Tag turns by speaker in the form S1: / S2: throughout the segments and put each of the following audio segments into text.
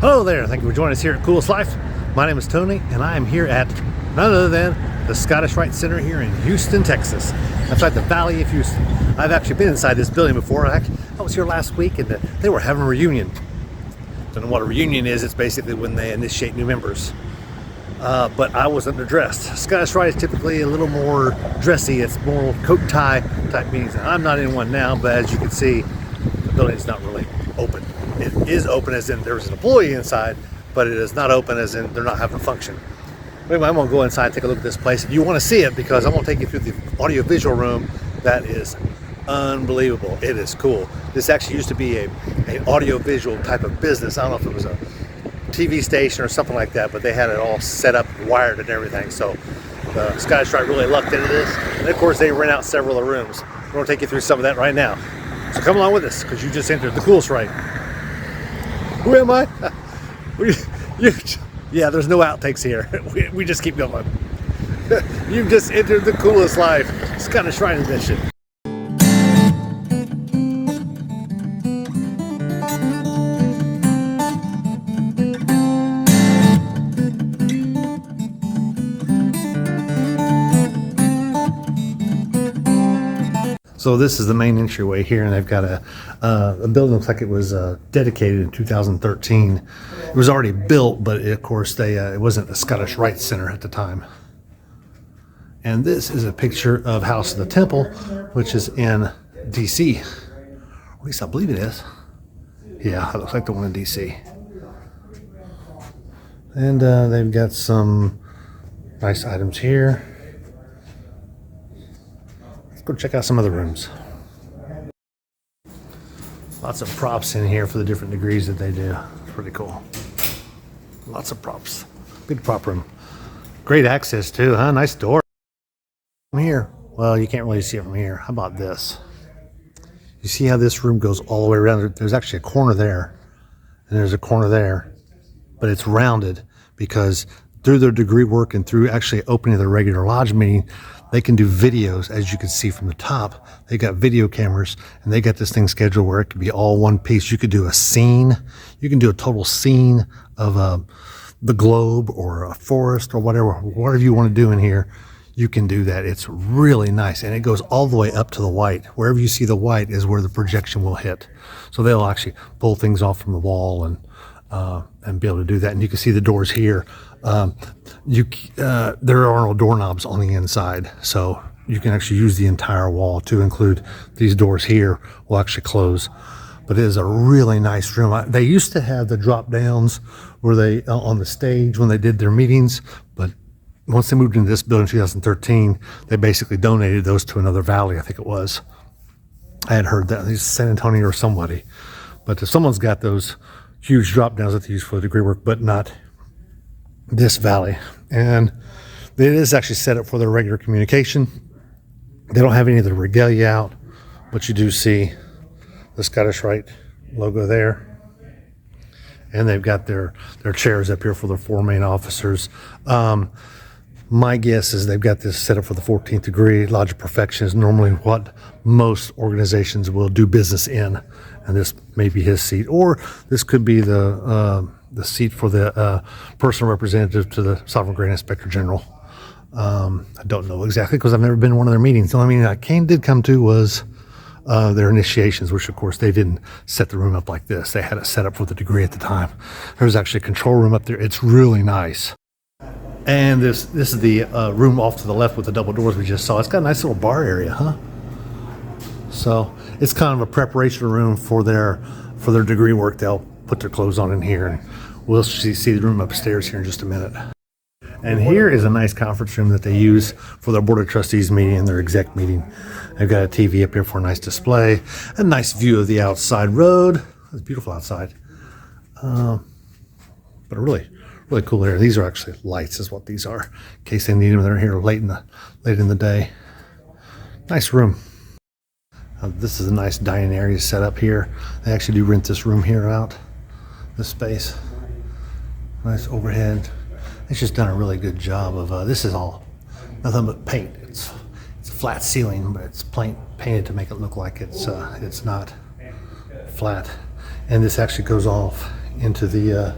S1: Hello there, thank you for joining us here at Coolest Life. My name is Tony, and I am here at none other than the Scottish Rite Center here in Houston, Texas. That's right, the Valley of Houston. I've actually been inside this building before. I was here last week, and they were having a reunion. Don't know what a reunion is. It's basically when they initiate new members. But I wasn't dressed. Scottish Rite is typically a little more dressy. It's more coat and tie type meetings. I'm not in one now, but as you can see, the building is not really open. It is open as in there's an employee inside, but it is not open as in they're not having a function. Anyway, I'm gonna go inside and take a look at this place. If you want to see it, because I'm gonna take you through the audio-visual room, that is unbelievable. It is cool. This actually used to be an audio-visual type of business. I don't know if it was a TV station or something like that, but they had it all set up, wired and everything. So the Scottish Rite really lucked into this. And of course, they rent out several of the rooms. We're gonna take you through some of that right now. So come along with us, because you just entered the coolest rite. Who am I? Yeah, there's no outtakes here. We just keep going. You've just entered the coolest life, Scottish Rite edition. So this is the main entryway here, and they've got a building. Looks like it was dedicated in 2013. It was already built, but of course it wasn't the Scottish Rite Center at the time. And this is a picture of House of the Temple, which is in DC. At least I believe it is. Yeah, it looks like the one in DC. And they've got some nice items here. Go check out some other rooms. Lots of props in here for the different degrees that they do. It's pretty cool. Lots of props. Big prop room. Great access too, huh? Nice door. From here, well, you can't really see it from here. How about this? You see how this room goes all the way around? There's actually a corner there, and there's a corner there, but it's rounded because through their degree work and through actually opening the regular lodge meeting, they can do videos. As you can see from the top, they got video cameras, and they got this thing scheduled where it could be all one piece. You could do a scene. You can do a total scene of the globe or a forest or whatever you want to do in here. You can do that. It's really nice, and it goes all the way up to the white. Wherever you see the white is where the projection will hit. So they'll actually pull things off from the wall and be able to do that. And you can see the doors here. There are no doorknobs on the inside, so you can actually use the entire wall to include these doors here will actually close. But it is a really nice room. They used to have the drop downs where they on the stage when they did their meetings, but once they moved into this building in 2013, they basically donated those to another valley. I think it was. I had heard that. It's San Antonio or somebody, but someone's got those huge drop downs that they use for the degree work, but not this valley. And it is actually set up for their regular communication. They don't have any of the regalia out, but you do see the Scottish Rite logo there. And they've got their chairs up here for their four main officers. My guess is they've got this set up for the 14th degree. Lodge of Perfection is normally what most organizations will do business in. And this may be his seat, or this could be the seat for the personal representative to the Sovereign Grand Inspector General. I don't know exactly because I've never been to one of their meetings. The only meeting I did come to was their initiations, which of course they didn't set the room up like this. They had it set up for the degree at the time. There's actually a control room up there. It's really nice. And this is the room off to the left with the double doors we just saw. It's got a nice little bar area, huh? So it's kind of a preparation room for their degree work. They'll put their clothes on in here, and we'll see the room upstairs here in just a minute. And here is a nice conference room that they use for their Board of Trustees meeting and their exec meeting. They've got a TV up here for a nice display, a nice view of the outside road. It's beautiful outside. But a really cool area. These are actually lights is what these are, in case they need them. They're here late in the day. Nice room. This is a nice dining area set up here. They actually do rent this room here out, this space. Nice overhead. It's just done a really good job of, this is all nothing but paint. It's a flat ceiling, but it's painted to make it look like it's not flat. And this actually goes off into the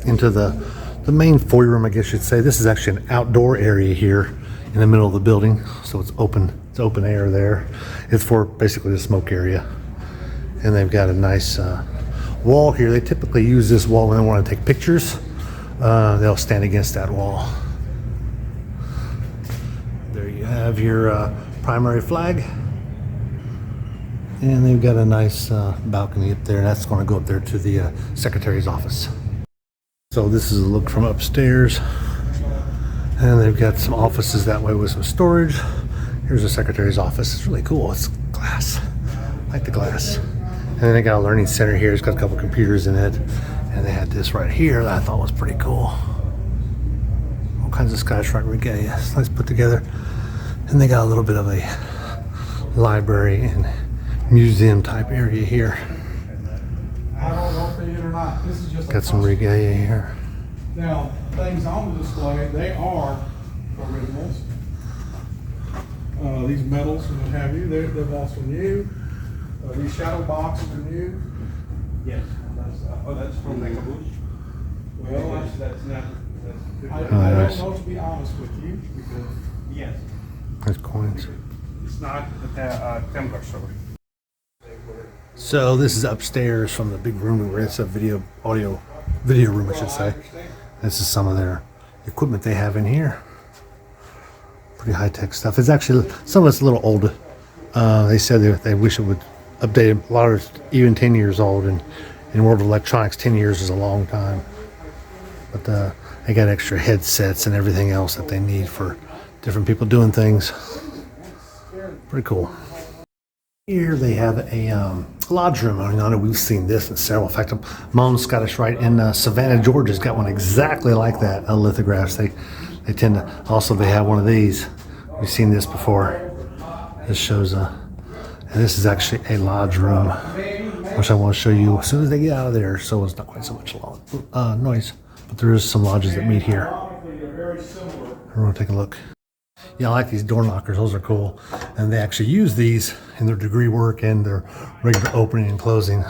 S1: into the main foyer room, I guess you'd say. This is actually an outdoor area here in the middle of the building, so it's open air there. It's for basically the smoke area. And they've got a nice wall here. They typically use this wall when they want to take pictures. They'll stand against that wall. There you have your primary flag. And they've got a nice balcony up there. That's going to go up there to the secretary's office. So this is a look from upstairs. And they've got some offices that way with some storage. Here's the secretary's office. It's really cool. It's glass. I like the glass. And then they got a learning center here. It's got a couple computers in it. And they had this right here that I thought was pretty cool. All kinds of Scottish Rite regalia. It's nice put together. And they got a little bit of a library and museum type area here.
S2: I don't know if they did or not. This is just
S1: got some regalia here.
S2: Now, things on the display, they are originals. These medals and what have you, they're also new. These shadow boxes are new.
S3: Yes. That's from the caboose.
S2: Well,
S3: that's not.
S2: I don't know, to be honest with you, because
S3: Yes.
S1: There's coins.
S3: It's not the Templar story.
S1: So this is upstairs from the big room we were in. It's a video room, I should say. This is some of their equipment they have in here. Pretty high-tech stuff. It's actually, some of it's a little old. They said they wish it would update it. A lot of it's even 10 years old, and in the world of electronics, 10 years is a long time. But they got extra headsets and everything else that they need for different people doing things. Pretty cool. Here they have a lodge room. I know we've seen this in several. In fact, my own Scottish Rite in Savannah, Georgia's got one exactly like that. Lithographs. They tend to. Also, they have one of these. We've seen this before. This shows and this is actually a lodge room, which I want to show you as soon as they get out of there. So it's not quite so much noise, but there is some lodges that meet here. We're gonna take a look. Yeah, I like these door knockers. Those are cool. And they actually use these in their degree work and their regular opening and closing.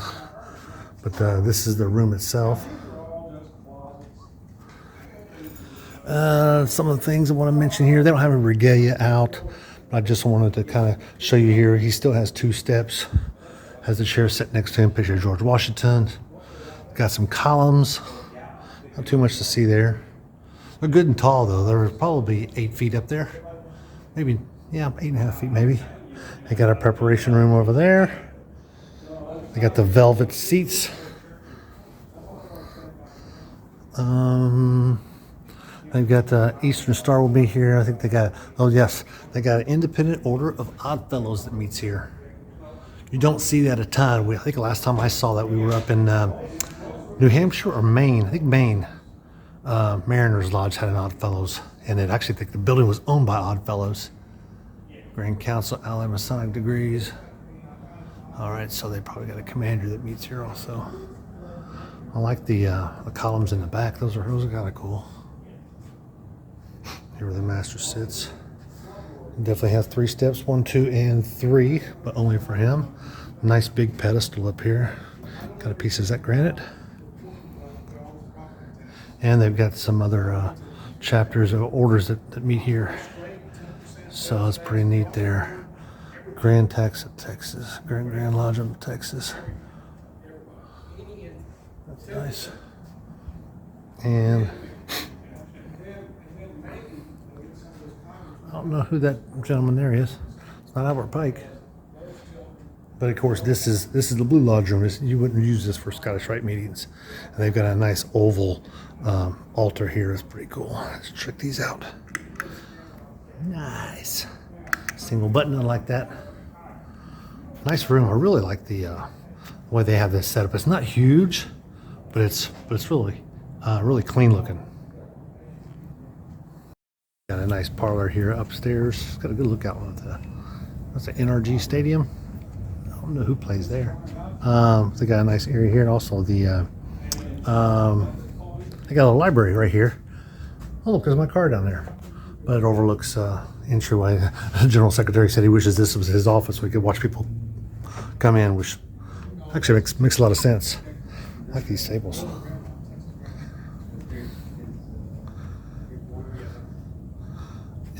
S1: But this is the room itself. Some of the things I want to mention here, they don't have a regalia out. But I just wanted to kind of show you here. He still has 2 steps. Has the chair set next to him. Picture of George Washington. Got some columns. Not too much to see there. They're good and tall though. They're probably 8 feet up there. Maybe, yeah, 8.5 feet maybe. They got a preparation room over there. They got the velvet seats. They've got the Eastern Star will be here. I think they got, oh yes, they got an Independent Order of Odd Fellows that meets here. You don't see that a ton. I think the last time I saw that we were up in New Hampshire or Maine. I think Maine. Mariners Lodge had an Odd Fellows, and it actually, I think the building was owned by Odd Fellows. Grand Council, Allied Masonic degrees. All right, so they probably got a commander that meets here also. I like the columns in the back. Those are kind of cool. Here where the master sits. Definitely has 3 steps, 1, 2, and 3, but only for him. Nice big pedestal up here. Got a piece of that granite. And they've got some other chapters or orders that meet here. So it's pretty neat there. Grand Tax of Texas. Grand Lodge of Texas. That's nice. And I don't know who that gentleman there is. It's not Albert Pike. But of course, this is the Blue Lodge room. You wouldn't use this for Scottish Rite meetings. And they've got a nice oval altar here. It's pretty cool. Let's check these out. Nice. Single button, I like that. Nice room. I really like the way they have this set up. It's not huge, but it's really really clean looking. Got a nice parlor here upstairs. It's got a good lookout on it. That's an NRG Stadium. I don't know who plays there. They got a nice area here, and also the they got a library right here. Oh, look, there's my car down there. But it overlooks entryway. The General Secretary said he wishes this was his office. We could watch people come in, which actually makes a lot of sense. I like these tables.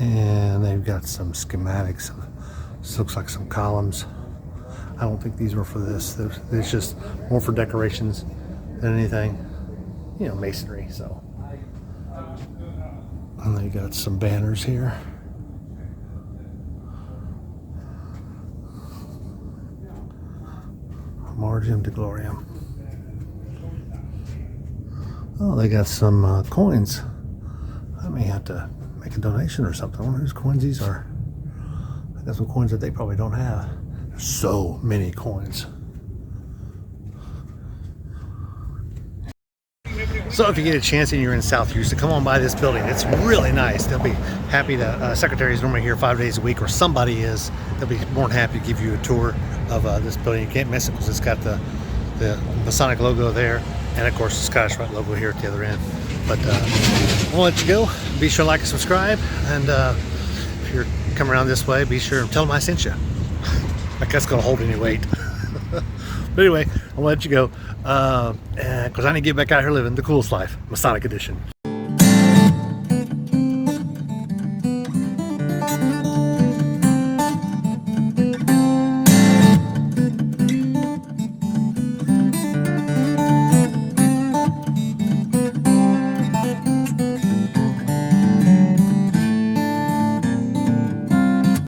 S1: And they've got some schematics. This looks like some columns. I don't think these were for this. It's just more for decorations than anything. You know, masonry, so. And they got some banners here. Margium de Gloriam. Oh, they got some coins. I may have to make a donation or something. I wonder whose coins these are. I got some coins that they probably don't have. There's so many coins. So if you get a chance and you're in South Houston, come on by this building. It's really nice. They'll be happy to, secretary is normally here 5 days a week, or somebody is. They'll be more than happy to give you a tour of this building. You can't miss it because it's got the Masonic logo there, and of course the Scottish Rite logo here at the other end. But I'll let you go. Be sure to like and subscribe, and if you're coming around this way, be sure to tell them I sent you. Like that's gonna hold any weight. But anyway, I'll let you go because I need to get back out here living the coolest life, Masonic edition.